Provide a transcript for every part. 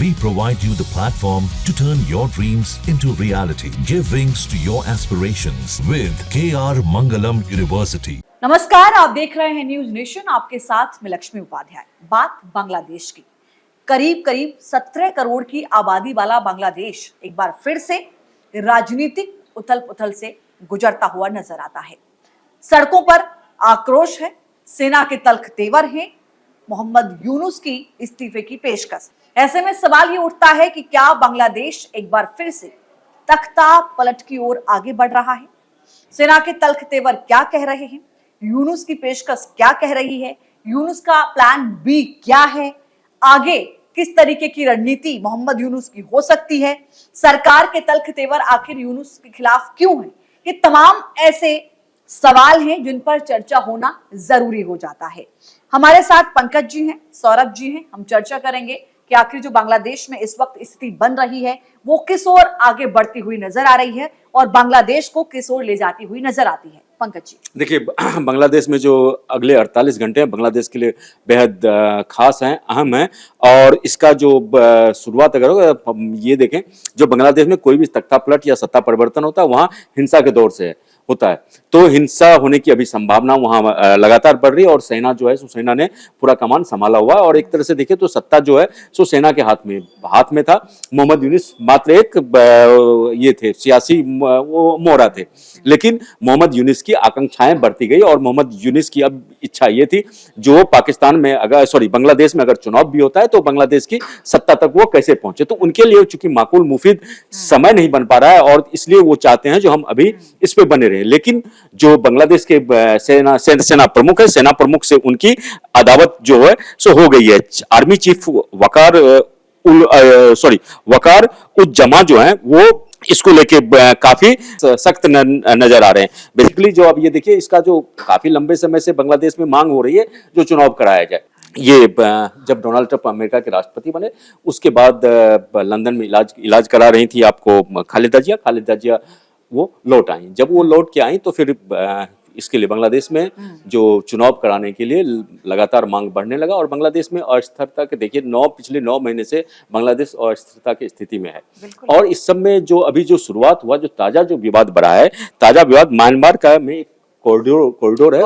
We provide you the platform to turn your dreams into reality. Give wings to your aspirations with KR Mangalam University. नमस्कार, आप देख रहे हैं news nation. आपके साथ मैं लक्ष्मी उपाध्याय। बात बांग्लादेश की। करीब करीब 17 करोड़ की आबादी वाला बांग्लादेश एक बार फिर से राजनीतिक उथल पुथल से गुजरता हुआ नजर आता है। सड़कों पर आक्रोश है, सेना के तल्ख तेवर हैं, मोहम्मद यूनुस की इस्तीफे की पेशकश। ऐसे में सवाल ये उठता है कि क्या बांग्लादेश एक बार फिर से तख्ता पलट की ओर आगे बढ़ रहा है? सेना के तल्ख तेवर क्या कह रहे हैं? यूनुस की पेशकश क्या कह रही है? यूनुस का प्लान बी क्या है? आगे किस तरीके की रणनीति मोहम्मद यूनुस की हो सकती है? सरकार के तल्ख तेवर आखिर यूनुस के खिलाफ क्यों है? ये तमाम ऐसे सवाल हैं जिन पर चर्चा होना जरूरी हो जाता है। हमारे साथ पंकज जी हैं, सौरभ जी हैं। हम चर्चा करेंगे कि आखिर जो बांग्लादेश में इस वक्त स्थिति बन रही है वो किस ओर आगे बढ़ती हुई नजर आ रही है और बांग्लादेश को किस ओर ले जाती हुई नजर आती है। पंकज जी, देखिए, बांग्लादेश में जो अगले 48 घंटे हैं बांग्लादेश के लिए बेहद खास हैं, अहम हैं। और इसका जो शुरुआत अगर ये देखें, जो बांग्लादेश में कोई भी तख्ता पलट या सत्ता परिवर्तन होता है वहाँ हिंसा के दौर से होता है। तो हिंसा होने की अभी संभावना वहां लगातार बढ़ रही है और सेना जो है सो सेना ने पूरा कमान संभाला हुआ है। और एक तरह से देखें तो सत्ता जो है सो सेना के हाथ में था। मोहम्मद यूनुस मात्र एक ये थे सियासी वो मोहरा थे, लेकिन मोहम्मद यूनुस की आकांक्षाएं बढ़ती गई और मोहम्मद यूनुस की अब इच्छा ये थी जो पाकिस्तान में बांग्लादेश में अगर चुनाव भी होता है तो बांग्लादेश की सत्ता तक वो कैसे पहुंचे। तो उनके लिए चूंकि माकूल मुफीद समय नहीं बन पा रहा है और इसलिए वो चाहते हैं जो हम अभी इस पे बने रहे। लेकिन जो बांग्लादेश के सेना प्रमुख है, सेना प्रमुख से उनकी अदावत जो है सो हो गई है। आर्मी चीफ वकार उज-जमा जो है वो इसको लेके काफी सख्त नजर आ रहे हैं। बेसिकली जो अब ये देखिए, इसका जो काफी लंबे समय से बांग्लादेश में मांग हो रही है जो चुनाव कराया जाए। ये जब डोनाल्ड ट्रंप अमेरिका के राष्ट्रपति बने उसके बाद लंदन में इलाज करा रही थी आपको खालिदा जिया वो लौट आई। जब वो लौट के आई तो फिर इसके लिए बांग्लादेश में जो चुनाव कराने के लिए लगातार मांग बढ़ने लगा और बांग्लादेश में अस्थिरता के देखिए पिछले 9 महीने से बांग्लादेश अस्थिरता की स्थिति में है। और इस सब में जो अभी जो शुरुआत हुआ, जो ताजा जो विवाद बढ़ा है, ताजा विवाद म्यांमार का में कॉरिडोर है,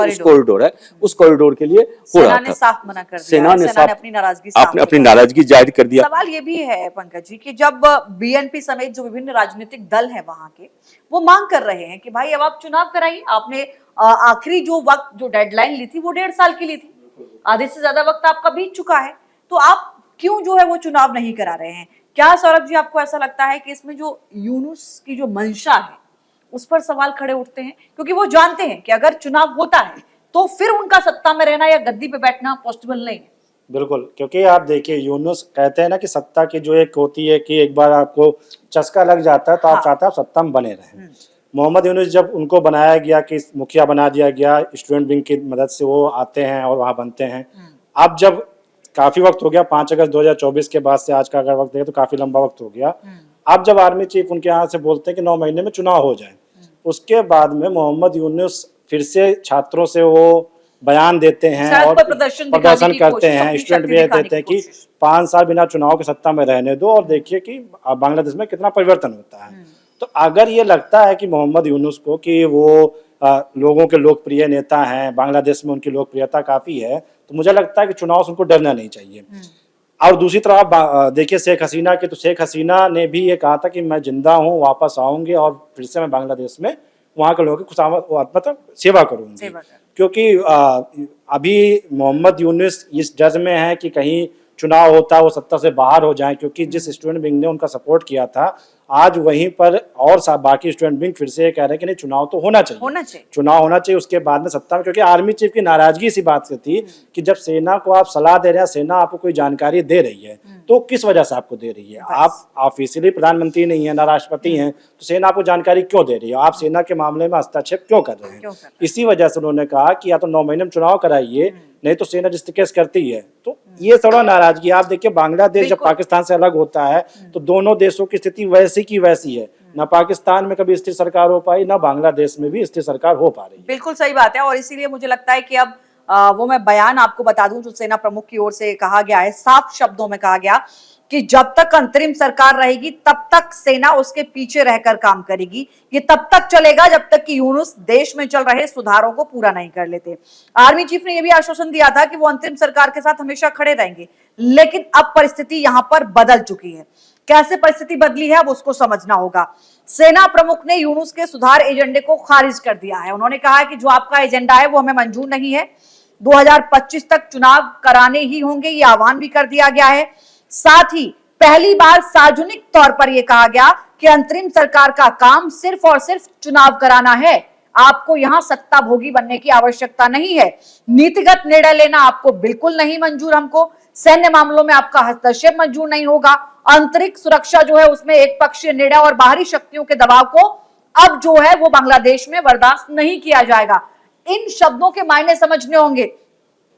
उस कॉरिडोर के लिए हो रहा था। साफ मना कर दिया। सेना ने अपनी नाराजगी जाहिर कर दिया। सवाल ये भी है पंकज जी कि जब बीएनपी समेत जो विभिन्न राजनीतिक दल हैं वहां के, वो मांग कर रहे हैं कि भाई अब आप चुनाव कराइए। आपने आखिरी जो वक्त जो डेडलाइन ली थी वो 1.5 साल की ली थी, आधे से ज्यादा वक्त आपका बीत चुका है, तो आप क्यों जो है वो चुनाव नहीं करा रहे हैं? क्या सौरभ जी आपको ऐसा लगता है कि इसमें जो यूनुस की जो मंशा है उस पर सवाल खड़े उठते हैं? क्योंकि वो जानते हैं कि अगर चुनाव होता है तो फिर उनका सत्ता में रहना या गद्दी पे बैठना पॉसिबल नहीं है। बिल्कुल, क्योंकि आप देखिए, यूनुस कहते हैं ना कि सत्ता की जो एक होती है कि एक बार आपको चस्का लग जाता है तो आप चाहते हैं सत्ता में बने रहें। मोहम्मद यूनुस जब उनको बनाया गया कि मुखिया बना दिया गया, स्टूडेंट विंग की मदद से वो आते हैं और वहाँ बनते हैं। अब जब काफी वक्त हो गया, 5 अगस्त 2024 के बाद से आज का अगर वक्त देखें तो काफी लंबा वक्त हो गया। अब जब आर्मी चीफ उनके यहाँ से बोलते हैं कि 9 महीने में चुनाव हो जाए, उसके बाद में मोहम्मद यूनुस फिर से छात्रों से वो बयान देते हैं और प्रदर्शन करते हैं, स्टूडेंट भी देते हैं कि 5 साल बिना चुनाव के सत्ता में रहने दो और देखिए कि बांग्लादेश में कितना परिवर्तन होता है। तो अगर ये लगता है कि मोहम्मद यूनुस को कि वो लोगों के लोकप्रिय नेता हैं, बांग्लादेश में उनकी लोकप्रियता काफी है, तो मुझे लगता है कि चुनाव से उनको डरना नहीं चाहिए। और दूसरी तरफ आप देखिए शेख हसीना की, तो शेख हसीना ने भी ये कहा था कि मैं जिंदा हूँ, वापस आऊंगी और फिर से मैं बांग्लादेश में वहाँ के लोगों की मतलब सेवा करूंगी। क्योंकि अभी मोहम्मद यूनुस इस डर में है कि कहीं चुनाव होता है वो सत्ता से बाहर हो जाए, क्योंकि जिस स्टूडेंट विंग ने उनका सपोर्ट किया था आज वहीं पर और बाकी स्टूडेंट विंग फिर से ये कह रहे हैं कि नहीं, चुनाव तो होना चाहिए, चुनाव होना चाहिए उसके बाद में सत्ता में। क्योंकि आर्मी चीफ की नाराजगी इसी बात से थी कि जब सेना को आप सलाह दे रहे हैं, सेना आपको कोई जानकारी दे रही है तो किस वजह से आपको दे रही है? आप ऑफिशियली प्रधानमंत्री नहीं है, ना राष्ट्रपति हैं, तो सेना आपको जानकारी क्यों दे रही है? आप सेना के मामले में हस्तक्षेप क्यों कर रहे हैं? इसी वजह से उन्होंने कहा कि या तो 9 महीने में चुनाव कराइए, नहीं तो सेना जिस करती है। तो ये थोड़ा नाराजगी आप देखिए, बांग्लादेश जब पाकिस्तान से अलग होता है तो दोनों देशों की स्थिति वैसी की वैसी है। ना पाकिस्तान में कभी स्थिर सरकार हो पाई, ना बांग्लादेश में भी स्थिर सरकार हो पा रही है। बिल्कुल सही बात है। और इसीलिए मुझे लगता है कि अब वो मैं बयान आपको बता दूं जो सेना प्रमुख की ओर से कहा गया है, साफ शब्दों में कहा गया कि जब तक अंतरिम सरकार रहेगी तब तक सेना उसके पीछे रहकर काम करेगी। ये तब तक चलेगा जब तक कि यूनुस देश में चल रहे सुधारों को पूरा नहीं कर लेते। आर्मी चीफ ने यह भी आश्वासन दिया था कि वो अंतरिम सरकार के साथ हमेशा खड़े रहेंगे, लेकिन अब परिस्थिति यहां पर बदल चुकी है। कैसे परिस्थिति बदली है अब उसको समझना होगा। सेना प्रमुख ने यूनुस के सुधार एजेंडे को खारिज कर दिया है। उन्होंने कहा है कि जो आपका एजेंडा है वो हमें मंजूर नहीं है, 2025 तक चुनाव कराने ही होंगे, ये आह्वान भी कर दिया गया है। साथ ही पहली बार सार्वजनिक तौर पर यह कहा गया कि अंतरिम सरकार का काम सिर्फ और सिर्फ चुनाव कराना है, आपको यहां सत्ता भोगी बनने की आवश्यकता नहीं है, नीतिगत निर्णय लेना आपको बिल्कुल नहीं मंजूर, हमको सैन्य मामलों में आपका हस्तक्षेप मंजूर नहीं होगा, आंतरिक सुरक्षा जो है उसमें एक पक्षीय निर्णय और बाहरी शक्तियों के दबाव को अब जो है वो बांग्लादेश में बर्दाश्त नहीं किया जाएगा। इन शब्दों के मायने समझने होंगे।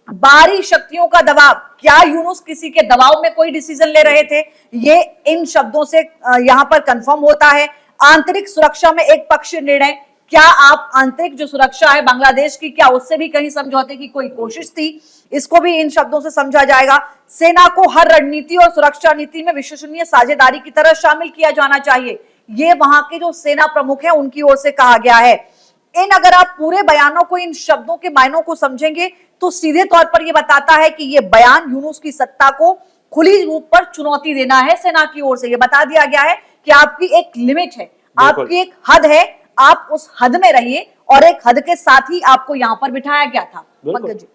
बाहरी शक्तियों का दबाव, क्या यूनुस किसी के दबाव में कोई डिसीजन ले रहे थे? ये इन शब्दों से यहां पर कंफर्म होता है। आंतरिक सुरक्षा में एक पक्षीय निर्णय, क्या आप आंतरिक जो सुरक्षा है बांग्लादेश की, क्या उससे भी कहीं समझौते की कोई कोशिश थी? इसको भी इन शब्दों से समझा जाएगा। सेना को हर रणनीति और सुरक्षा नीति में विश्वसनीय साझेदारी की तरह शामिल किया जाना चाहिए, ये वहां के जो सेना प्रमुख हैं उनकी ओर से कहा गया है। इन अगर आप पूरे बयानों को, इन शब्दों के मायनों को समझेंगे तो सीधे तौर पर यह बताता है कि यह बयान यूनुस की सत्ता को खुली रूप पर चुनौती देना है। सेना की ओर से यह बता दिया गया है कि आपकी एक लिमिट है, आपकी एक हद है, आप उस हद में रहिए, और एक हद के साथ ही आपको यहां पर बिठाया गया था। पंकज जी,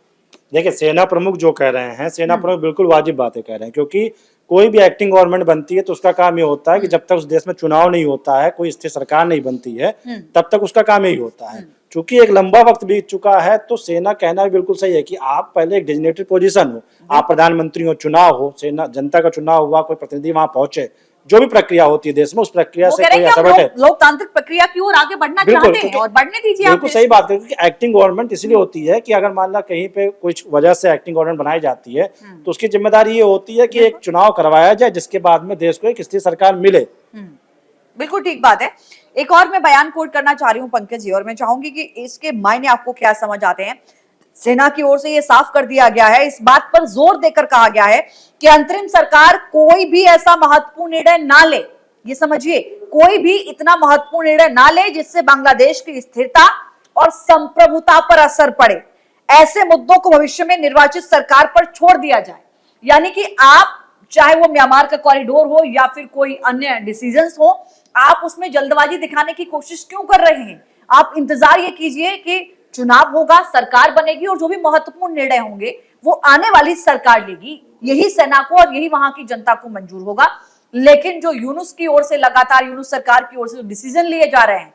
देखिए सेना प्रमुख जो कह रहे हैं, सेना प्रमुख बिल्कुल वाजिब बातें कह रहे हैं, क्योंकि कोई भी एक्टिंग गवर्नमेंट बनती है तो उसका काम ये होता है कि जब तक उस देश में चुनाव नहीं होता है, कोई स्थिर सरकार नहीं बनती है, तब तक उसका काम यही होता है। चूंकि एक लंबा वक्त बीत चुका है तो सेना कहना भी बिल्कुल सही है कि आप पहले एक डेजिग्नेटेड पोजीशन हो, आप प्रधानमंत्री हो, चुनाव हो, सेना जनता का चुनाव हुआ, कोई प्रतिनिधि वहां पहुंचे, जो भी प्रक्रिया होती है देश में उस प्रक्रिया से कोई ऐसा बैठे लोकतांत्रिक प्रक्रिया की ओर आगे बढ़ना चाहते हैं और बढ़ने दीजिए। बिल्कुल सही बात है, क्योंकि एक्टिंग गवर्नमेंट इसलिए होती है कि अगर मान ला कहीं पे कुछ वजह से एक्टिंग गवर्नमेंट बनाई जाती है तो उसकी जिम्मेदारी ये होती है कि एक चुनाव करवाया जाए जिसके बाद में देश को एक स्थिर सरकार मिले। बिल्कुल ठीक बात है। एक और मैं बयान कोट करना चाह रही हूँ पंकज जी, और मैं चाहूंगी कि इसके मायने आपको क्या समझ आते हैं। सेना की ओर से यह साफ कर दिया गया है, इस बात पर जोर देकर कहा गया है कि अंतरिम सरकार कोई भी ऐसा महत्वपूर्ण निर्णय ना ले, ये समझिए, कोई भी इतना महत्वपूर्ण निर्णय ना ले जिससे बांग्लादेश की स्थिरता और संप्रभुता पर असर पड़े। ऐसे मुद्दों को भविष्य में निर्वाचित सरकार पर छोड़ दिया जाए। यानी कि आप, चाहे वो म्यांमार का कॉरिडोर हो या फिर कोई अन्य डिसीजंस हो, आप उसमें जल्दबाजी दिखाने की कोशिश क्यों कर रहे हैं? आप इंतजार ये कीजिए कि चुनाव होगा, सरकार बनेगी और जो भी महत्वपूर्ण निर्णय होंगे वो आने वाली सरकार लेगी, यही सेना को और यही वहां की जनता को मंजूर होगा। लेकिन जो यूनुस की ओर से लगातार, यूनुस सरकार की ओर से जो डिसीजन लिए जा रहे हैं,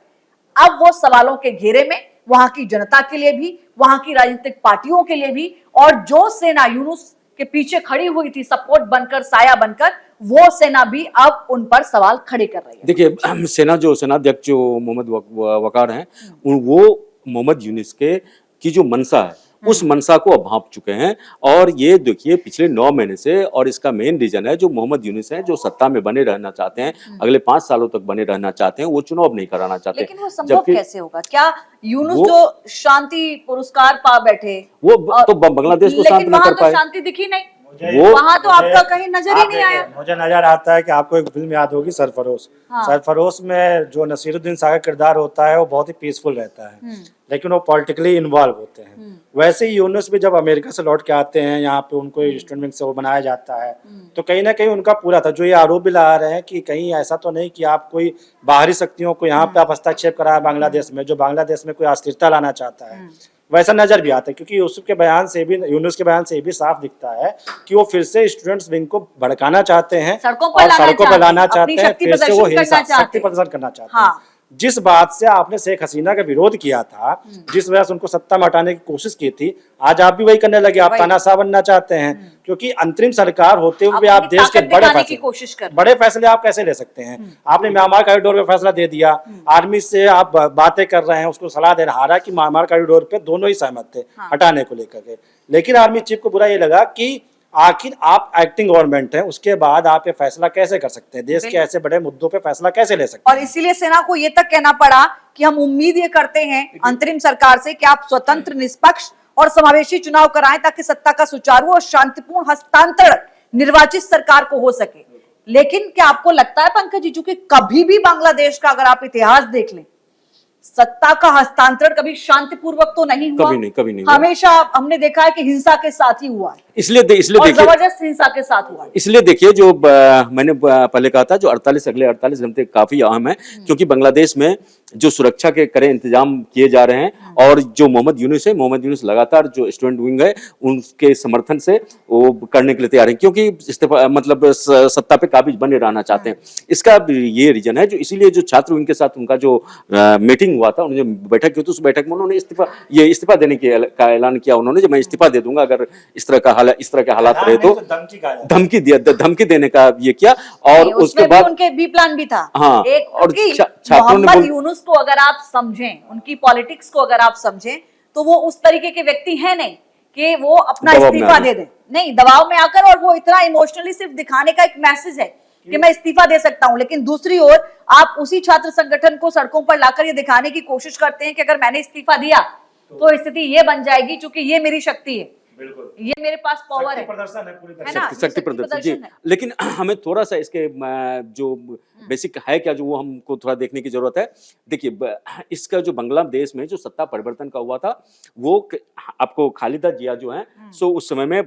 अब वो सवालों के घेरे में वहां की जनता के लिए भी, वहां की राजनीतिक पार्टियों के लिए भी, और जो सेना यूनुस के पीछे खड़ी हुई थी सपोर्ट बनकर, साया बनकर, वो सेना भी अब उन पर सवाल खड़े कर रही है। देखिए सेना जो सेनाध्यक्ष जो मोहम्मद वकार हैं, वो मोहम्मद यूनुस की जो मंशा है उस मंशा को अब भांप चुके हैं। और ये देखिए पिछले 9 महीने से, और इसका मेन रीजन है जो मोहम्मद यूनुस हैं, जो सत्ता में बने रहना चाहते हैं, अगले 5 सालों तक बने रहना चाहते हैं, वो चुनाव नहीं कराना चाहते। लेकिन वो संभव कैसे होगा? क्या यूनुस जो शांति पुरस्कार पा बैठे, वो तो बांग्लादेश को शांत नहीं कर पाए, शांति दिखी नहीं, वहां तो आपका कहीं नजर ही नहीं आया। मुझे नजर आता है कि आपको एक फिल्म याद होगी, सरफरोश। सरफरोश में जो नसीरुद्दीन शाह का किरदार होता है वो बहुत ही पीसफुल रहता है, लेकिन वो पॉलिटिकली इन्वॉल्व होते हैं। वैसे ही यूनुस भी जब अमेरिका से लौट के आते हैं, यहाँ पे उनको स्टूडेंट विंग से वो बनाया जाता है, तो कहीं ना कहीं उनका पूरा था। जो ये आरोप भी लगा रहे हैं कि कहीं ऐसा तो नहीं कि आप कोई बाहरी शक्तियों को यहाँ पे आप हस्तक्षेप कराया बांग्लादेश में, जो बांग्लादेश में कोई अस्थिरता लाना चाहता है, वैसा नजर भी आता है। क्योंकि यूसुफ के बयान से भी, यूनुस के बयान से भी साफ दिखता है कि वो फिर से स्टूडेंट्स विंग को भड़काना चाहते हैं, सड़कों पर लाना चाहते हैं, फिर से वो हिंसा, शक्ति प्रदर्शन करना चाहते हैं। जिस बात से आपने शेख हसीना का विरोध किया था, जिस वजह से उनको सत्ता में हटाने की कोशिश की थी, आज आप भी वही करने लगे। आप तानाशाह बनना चाहते हैं, क्योंकि अंतरिम सरकार होते हुए आप देश के बड़े फैसले आप कैसे ले सकते हैं? आपने म्यांमार कॉरिडोर पे फैसला दे दिया, आर्मी से आप बातें कर रहे हैं, उसको सलाह दे रहा है कि म्यांमार कॉरिडोर पे दोनों ही सहमत थे हटाने को लेकर के, लेकिन आर्मी चीफ को बुरा ये लगा कि आखिर आप एक्टिंग गवर्नमेंट है, उसके बाद आप ये फैसला कैसे कर सकते हैं? देश के ऐसे बड़े मुद्दों पे फैसला कैसे ले सकते हैं? और इसीलिए सेना को ये तक कहना पड़ा कि हम उम्मीद ये करते हैं अंतरिम सरकार से कि आप स्वतंत्र, निष्पक्ष और समावेशी चुनाव कराएं ताकि सत्ता का सुचारू और शांतिपूर्ण हस्तांतरण निर्वाचित सरकार को हो सके। लेकिन क्या आपको लगता है पंकज जी, चूंकि कभी भी बांग्लादेश का अगर आप इतिहास देख लें, सत्ता का हस्तांतरण कभी शांतिपूर्वक तो नहीं हुआ, कभी नहीं हुआ। हमेशा हमने देखा है कि हिंसा के साथ ही हुआ है, इसलिए और देखिए, जबरदस्त हिंसा के साथ हुआ है। इसलिए देखिए जो मैंने पहले कहा था, जो 48 अगले 48 घंटे काफी अहम है, क्योंकि बांग्लादेश में जो सुरक्षा के कड़े इंतजाम किए जा रहे हैं, और जो मोहम्मद यूनुस है, मोहम्मद यूनुस लगातार जो स्टूडेंट विंग है उनके समर्थन से वो करने के लिए तैयार है, क्योंकि इस्तीफा मतलब सत्ता पे काबिज बने रहना चाहते हैं। इसका ये रीजन है, जो इसीलिए जो छात्र विंग के साथ उनका जो मीटिंग हुआ था, उन्होंने बैठक की, तो उस बैठक में उन्होंने इस्तीफा देने का ऐलान किया उन्होंने, जो मैं इस्तीफा दे दूंगा अगर इस तरह के हालात रहे तो। धमकी देने का ये किया, और उसके बाद उनके बी प्लान भी था। हाँ, एक और मोहम्मद यूनुस को अगर आप समझें, उनकी पॉलिटिक्स को अगर आप समझें, तो वो उस तरीके के व्यक्ति हैं नहीं कि वो अपना इस्तीफा दे दें। नहीं, दबाव में आकर, और वो इतना इमोशनली सिर्फ दिखाने का एक मैसेज है कि मैं इस्तीफा दे सकता हूं, लेकिन दूसरी ओर आप उसी छात्र संगठन को सड़कों पर लाकर ये दिखाने की कोशिश करते हैं कि अगर मैंने इस्तीफा दिया तो स्थिति ये बन जाएगी, क्योंकि ये मेरी शक्ति है, ये मेरे पास पावर है ना, शक्ति प्रदर्शन जी। लेकिन हमें थोड़ा सा इसके जो बेसिक है क्या, जो वो हमको थोड़ा देखने की जरूरत है। देखिए, इसका जो बांग्लादेश में जो सत्ता परिवर्तन का हुआ था, वो आपको खालिदा जिया जो है, सो उस समय में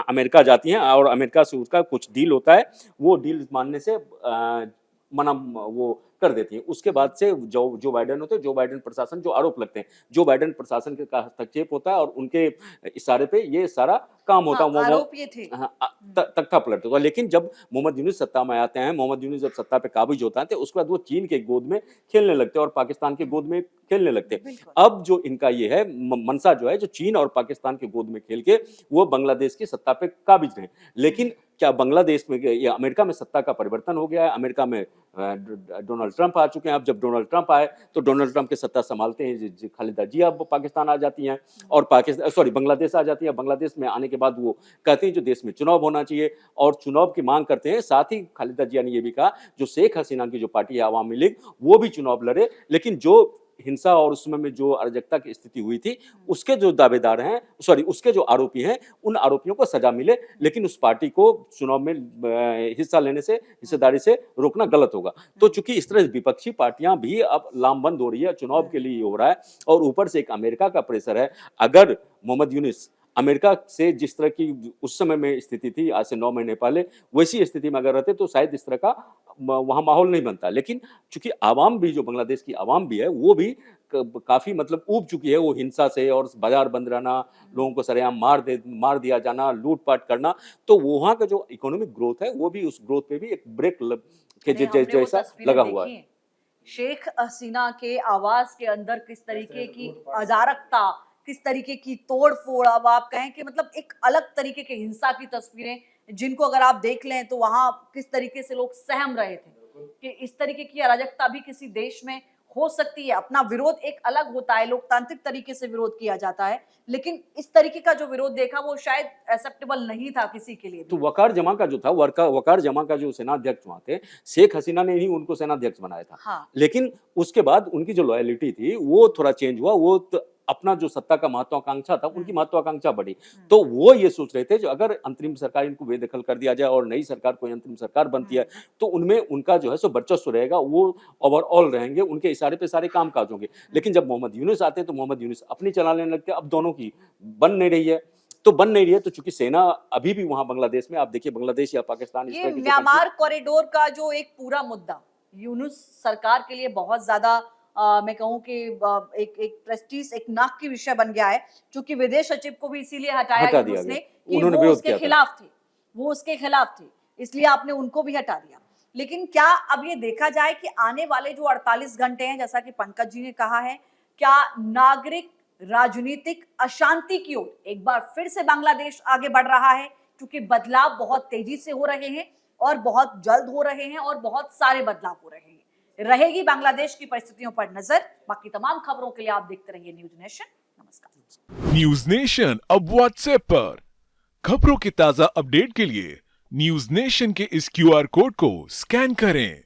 अमेरिका जाती हैं, और अमेरिका से उसका कुछ डील होता है, वो डील मानने से मना वो कर देती है। उसके बाद से जो बाइडेन होते हैं, जो बाइडेन प्रशासन जो आरोप लगते हैं, जो बाइडेन प्रशासन के हस्तक्षेप होता है, और उनके इशारे पे ये सारा काम होता है। आरोप ये थे, तख्ता पलट होता है। लेकिन जब मोहम्मद यूनुस सत्ता में आते हैं, मोहम्मद यूनुस जब सत्ता पे काबिज होता है, तो उसके बाद वो चीन के गोद में खेलने लगते हैं और पाकिस्तान के गोद में खेलने लगते हैं। अब जो इनका ये है मनसा जो है, जो चीन और पाकिस्तान के गोद में खेल के वो बांग्लादेश की सत्ता पे काबिज रहे। लेकिन क्या बांग्लादेश में या अमेरिका में सत्ता का परिवर्तन हो गया है? अमेरिका में डोनाल्ड ट्रंप आ चुके हैं। अब जब डोनाल्ड ट्रंप आए तो डोनाल्ड ट्रंप के सत्ता संभालते हैं खालिदा जिया, अब पाकिस्तान आ जाती हैं, और बांग्लादेश आ जाती है। बांग्लादेश में आने के बाद वो कहते हैं जो देश में चुनाव होना चाहिए, और चुनाव की मांग करते हैं। साथ ही खालिदा जिया ने ये भी कहा, जो शेख हसीना की जो पार्टी है अवामी लीग, वो भी चुनाव लड़े, लेकिन जो हिंसा और उस समय में जो अराजकता की स्थिति हुई थी, उसके जो दावेदार हैं, उसके जो आरोपी हैं, उन आरोपियों को सजा मिले, लेकिन उस पार्टी को चुनाव में हिस्सेदारी से रोकना गलत होगा। तो चूंकि इस तरह विपक्षी पार्टियां भी अब लामबंद हो रही है, चुनाव के लिए हो रहा है, और ऊपर से एक अमेरिका का प्रेशर है। अगर मोहम्मद यूनुस अमेरिका से जिस तरह की उस समय में स्थिति थी, आज से 9 महीने पहले, वैसी स्थिति में अगर रहते तो शायद इस तरह का वहां माहौल नहीं बनता। लेकिन चूंकि आवाम भी, जो बांग्लादेश की आवाम भी है, वो भी काफी मतलब ऊब चुकी है वो हिंसा से, और बाजार बंद रहना, लोगों को सरेआम मार दिया जाना, लूटपाट करना। तो वहां का जो इकोनॉमिक ग्रोथ है, वो भी, उस ग्रोथ पे भी एक ब्रेक जैसा लगा हुआ है। शेख हसीना के आवास के अंदर किस तरीके की अराजकता, किस तरीके की तोड़फोड़, अब आप कहें कि मतलब एक अलग तरीके के हिंसा की तस्वीरें, जिनको अगर आप देख लें तो वहां किस तरीके से लोग सहम रहे थे कि इस तरीके की अराजकता भी किसी देश में हो सकती है। अपना विरोध एक अलग होता है, लोकतांत्रिक तरीके से विरोध किया जाता है, लेकिन इस तरीके का जो विरोध देखा वो शायद एक्सेप्टेबल नहीं था किसी के लिए। तो वकार जमा का जो था, वकार जमा का जो सेनाध्यक्ष वहां थे, शेख हसीना ने ही उनको सेनाध्यक्ष बनाया था। हाँ। लेकिन उसके बाद उनकी जो लॉयलिटी थी वो थोड़ा चेंज हुआ। वो अपना जो सत्ता का महत्वाकांक्षा था, उनकी महत्वाकांक्षा बढ़ी। तो वो ये सोच रहे थे, जो अगर अंतरिम सरकार इनको बेदखल कर दिया जाए और नई सरकार, कोई अंतरिम सरकार बनती है, तो उनमें उनका जो है सो वर्चस्व रहेगा, वो ओवरऑल रहेंगे, उनके इशारे पे सारे काम काज होंगे। लेकिन जब मोहम्मद यूनुस आते हैं तो मोहम्मद यूनुस अपनी चला लेने लगते हैं। अब दोनों की बन नहीं रही है, तो चूंकि सेना अभी भी वहां बांग्लादेश में, आप देखिए बांग्लादेश या पाकिस्तान, ये म्यांमार कॉरिडोर का जो एक पूरा मुद्दा यूनुस सरकार के लिए बहुत ज्यादा मैं कहूं कि एक प्रेस्टीज, एक नाक की विषय बन गया है, क्योंकि विदेश सचिव को भी इसीलिए हटाया यूनुस ने कि वो उसके खिलाफ थे, वो उसके खिलाफ थे, इसलिए आपने उनको भी हटा दिया। लेकिन क्या अब ये देखा जाए कि आने वाले जो 48 घंटे हैं, जैसा कि पंकज जी ने कहा है, क्या नागरिक राजनीतिक अशांति की ओर एक बार फिर से बांग्लादेश आगे बढ़ रहा है? क्योंकि बदलाव बहुत तेजी से हो रहे हैं, और बहुत जल्द हो रहे हैं, और बहुत सारे बदलाव हो रहे हैं। रहेगी बांग्लादेश की परिस्थितियों पर नजर। बाकी तमाम खबरों के लिए आप देखते रहिए न्यूज नेशन। नमस्कार। न्यूज नेशन अब व्हाट्सएप पर खबरों के ताजा अपडेट के लिए न्यूज नेशन के इस QR कोड को स्कैन करें।